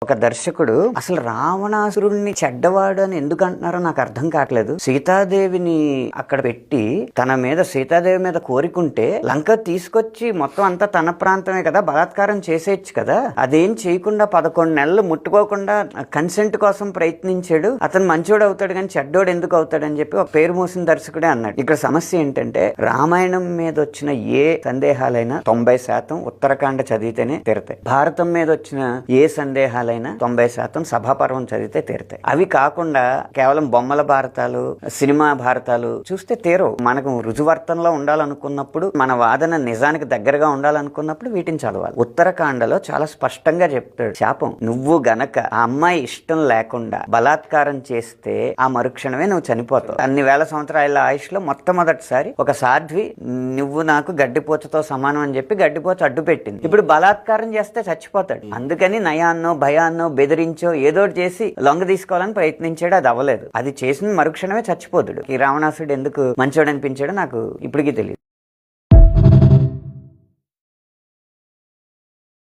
ఒక దర్శకుడు అసలు రావణాసురుడిని చెడ్డవాడు అని ఎందుకు అంటున్నారో నాకు అర్థం కావట్లేదు. సీతాదేవిని అక్కడ పెట్టి తన మీద సీతాదేవి మీద కోరికుంటే లంక తీసుకొచ్చి మొత్తం అంతా తన ప్రాంతమే కదా, బలాత్కారం చేసేయచ్చు కదా. అదేం చేయకుండా 11 నెలలు ముట్టుకోకుండా కన్సెంట్ కోసం ప్రయత్నించాడు. అతను మంచోడు అవుతాడు కానీ చెడ్డోడు ఎందుకు అవుతాడని చెప్పి ఒక పేరు మోసిన దర్శకుడే అన్నాడు. ఇక్కడ సమస్య ఏంటంటే రామాయణం మీద వచ్చిన ఏ సందేహాలైనా 90% ఉత్తరాఖండ చదివితేనే తీరతాయి. భారతం మీద వచ్చిన ఏ సందేహాలైనా 90% సభాపర్వం చదివితే తీరుతాయి. అవి కాకుండా కేవలం బొమ్మల భారతాలు, సినిమా భారతాలు చూస్తే తీరవు. మనకు రుజువర్తనలో ఉండాలనుకున్నప్పుడు, మన వాదన నిజానికి దగ్గరగా ఉండాలనుకున్నప్పుడు వీటిని చదవాలి. ఉత్తరాఖండలో చాలా స్పష్టంగా చెప్తాడు, శాపం నువ్వు గనక ఆ అమ్మాయి ఇష్టం లేకుండా బలాత్కారం చేస్తే ఆ మరుక్షణమే నువ్వు చనిపోతావు. అన్ని వేల సంవత్సరాల ఆయుష్లో మొట్టమొదటిసారి ఒక సాధ్వి నువ్వు నాకు గడ్డిపోచతో సమానం అని చెప్పి గడ్డిపోచ అడ్డు పెట్టింది. ఇప్పుడు బలాత్కారం చేస్తే చచ్చిపోతాడు. అందుకని నయాన్నో భయాన్నో బెదిరించో ఏదోటి చేసి లొంగ తీసుకోవాలని ప్రయత్నించాడు. అది అవ్వలేదు. అది చేసిన మరుక్షణమే చచ్చిపోతాడు. ఈ రావణాసుడు ఎందుకు మంచోడు అనిపించాడో నాకు ఇప్పటికీ తెలియదు.